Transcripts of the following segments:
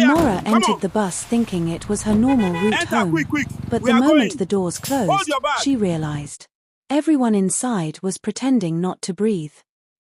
Amara entered the bus thinking it was her normal route home, but the moment the doors closed, she realized everyone inside was pretending not to breathe.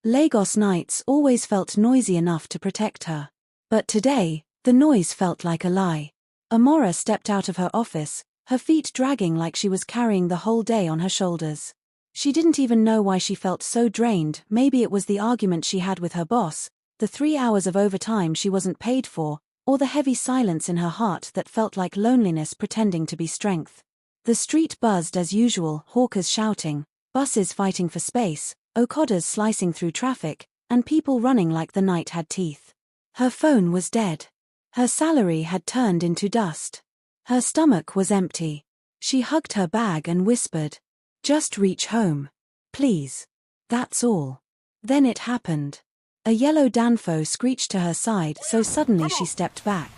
Lagos nights always felt noisy enough to protect her. But today, the noise felt like a lie. Amara stepped out of her office, her feet dragging like she was carrying the whole day on her shoulders. She didn't even know why she felt so drained. Maybe it was the argument she had with her boss, the 3 hours of overtime she wasn't paid for, or the heavy silence in her heart that felt like loneliness pretending to be strength. The street buzzed as usual, hawkers shouting, buses fighting for space, Okadas slicing through traffic, and people running like the night had teeth. Her phone was dead. Her salary had turned into dust. Her stomach was empty. She hugged her bag and whispered, "Just reach home. Please. That's all." Then it happened. A yellow Danfo screeched to her side, so suddenly she stepped back.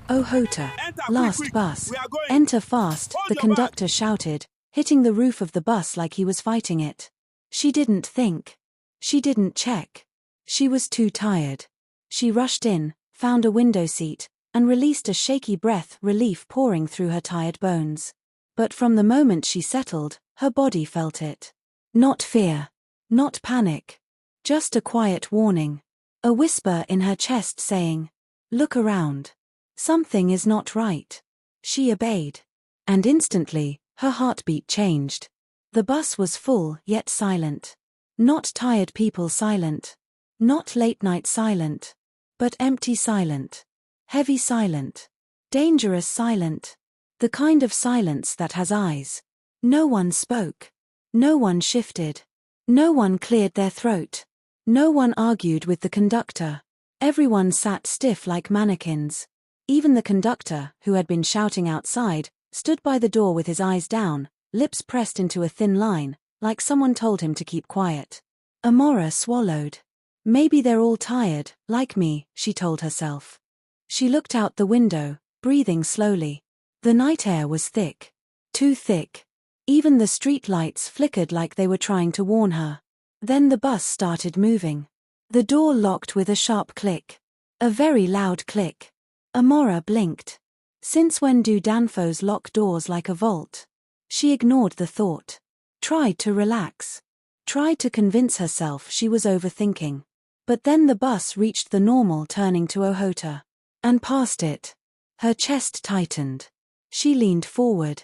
"Ohota. Last bus. Enter fast," the conductor shouted, hitting the roof of the bus like he was fighting it. She didn't think. She didn't check. She was too tired. She rushed in, found a window seat, and released a shaky breath, relief pouring through her tired bones. But from the moment she settled, her body felt it. Not fear. Not panic. Just a quiet warning. A whisper in her chest saying, "Look around. Something is not right." She obeyed. And instantly, her heartbeat changed. The bus was full, yet silent. Not tired people silent. Not late-night silent. But empty silent. Heavy silent. Dangerous silent. The kind of silence that has eyes. No one spoke. No one shifted. No one cleared their throat. No one argued with the conductor. Everyone sat stiff like mannequins. Even the conductor, who had been shouting outside, stood by the door with his eyes down, lips pressed into a thin line, like someone told him to keep quiet. Amara swallowed. Maybe they're all tired, like me, she told herself. She looked out the window, breathing slowly. The night air was thick. Too thick. Even the street lights flickered like they were trying to warn her. Then the bus started moving. The door locked with a sharp click. A very loud click. Amara blinked. Since when do Danfos lock doors like a vault? She ignored the thought. Tried to relax. Tried to convince herself she was overthinking. But then the bus reached the normal turning to Ohota. And past it. Her chest tightened. She leaned forward.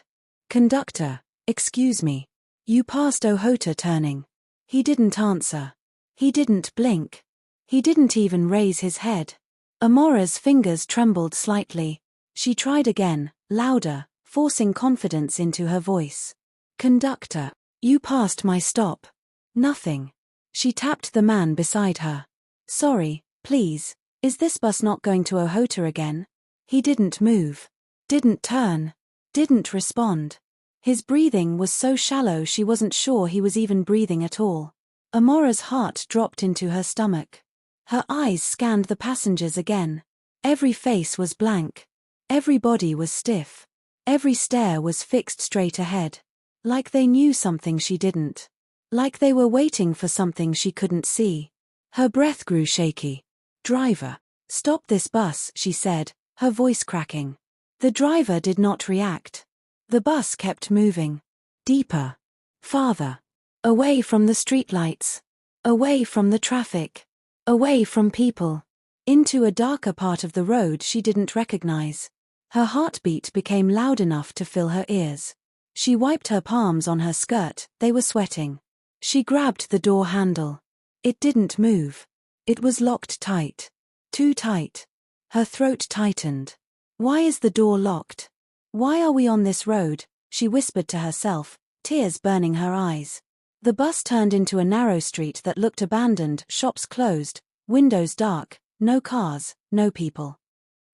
"Conductor, excuse me. You passed Ohota turning." He didn't answer. He didn't blink. He didn't even raise his head. Amara's fingers trembled slightly. She tried again, louder, forcing confidence into her voice. "Conductor, you passed my stop." Nothing. She tapped the man beside her. "Sorry, please, is this bus not going to Ohota again?" He didn't move. Didn't turn. Didn't respond. His breathing was so shallow she wasn't sure he was even breathing at all. Amara's heart dropped into her stomach. Her eyes scanned the passengers again. Every face was blank. Every body was stiff. Every stare was fixed straight ahead. Like they knew something she didn't. Like they were waiting for something she couldn't see. Her breath grew shaky. "Driver, stop this bus," she said, her voice cracking. The driver did not react. The bus kept moving. Deeper. Farther. Away from the streetlights. Away from the traffic. Away from people. Into a darker part of the road she didn't recognize. Her heartbeat became loud enough to fill her ears. She wiped her palms on her skirt, they were sweating. She grabbed the door handle. It didn't move. It was locked tight. Too tight. Her throat tightened. Why is the door locked? Why are we on this road? She whispered to herself, tears burning her eyes. The bus turned into a narrow street that looked abandoned, shops closed, windows dark, no cars, no people.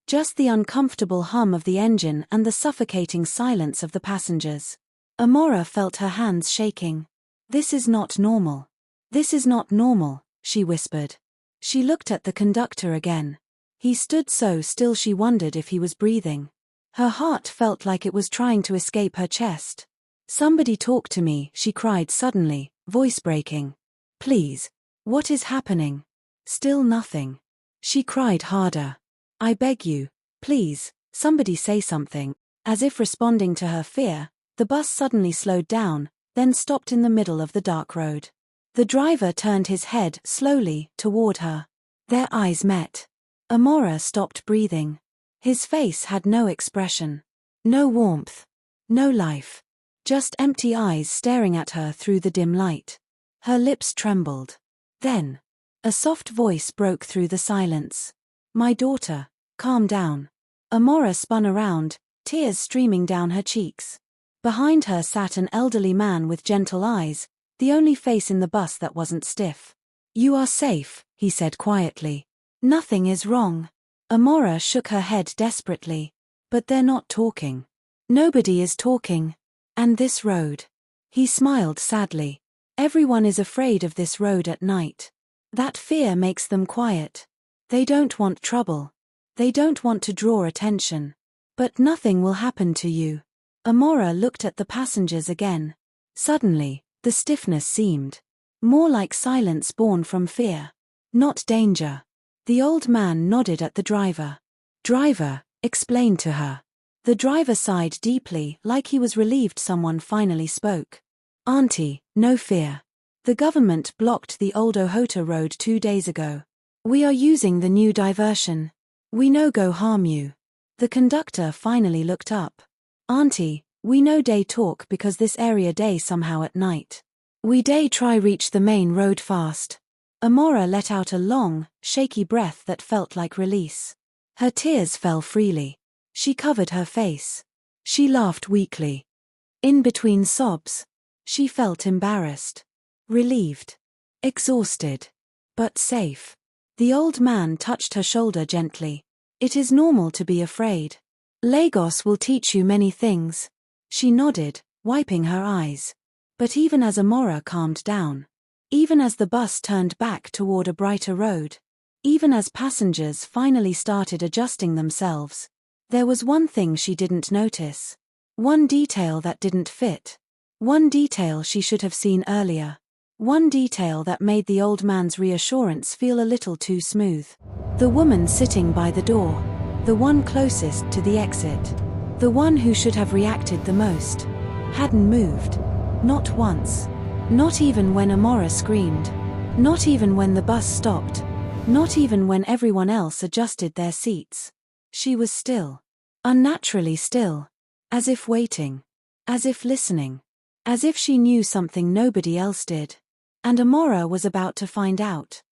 Just the uncomfortable hum of the engine and the suffocating silence of the passengers. Amara felt her hands shaking. "This is not normal. This is not normal," she whispered. She looked at the conductor again. He stood so still she wondered if he was breathing. Her heart felt like it was trying to escape her chest. "Somebody talk to me," she cried suddenly, voice breaking. "Please. What is happening?" Still nothing. She cried harder. "I beg you. Please, somebody say something." As if responding to her fear, the bus suddenly slowed down, then stopped in the middle of the dark road. The driver turned his head slowly toward her. Their eyes met. Amara stopped breathing. His face had no expression. No warmth. No life. Just empty eyes staring at her through the dim light. Her lips trembled. Then, a soft voice broke through the silence. "My daughter, calm down." Amara spun around, tears streaming down her cheeks. Behind her sat an elderly man with gentle eyes, the only face in the bus that wasn't stiff. "You are safe," he said quietly. "Nothing is wrong." Amara shook her head desperately. "But they're not talking. Nobody is talking. And this road." He smiled sadly. "Everyone is afraid of this road at night. That fear makes them quiet. They don't want trouble. They don't want to draw attention. But nothing will happen to you." Amara looked at the passengers again. Suddenly, the stiffness seemed more like silence born from fear, not danger. The old man nodded at the driver. "Driver, explain to her." The driver sighed deeply, like he was relieved someone finally spoke. "Auntie, no fear. The government blocked the old Ohota road 2 days ago. We are using the new diversion. We no go harm you." The conductor finally looked up. "Auntie, we no day talk because this area day somehow at night. We day try reach the main road fast." Amara let out a long, shaky breath that felt like release. Her tears fell freely. She covered her face. She laughed weakly. In between sobs, she felt embarrassed, relieved, exhausted, but safe. The old man touched her shoulder gently. "It is normal to be afraid. Lagos will teach you many things." She nodded, wiping her eyes. But even as Amara calmed down, even as the bus turned back toward a brighter road, even as passengers finally started adjusting themselves, there was one thing she didn't notice. One detail that didn't fit. One detail she should have seen earlier. One detail that made the old man's reassurance feel a little too smooth. The woman sitting by the door. The one closest to the exit. The one who should have reacted the most. Hadn't moved. Not once. Not even when Amara screamed. Not even when the bus stopped. Not even when everyone else adjusted their seats. She was still. Unnaturally still. As if waiting. As if listening. As if she knew something nobody else did. And Amara was about to find out.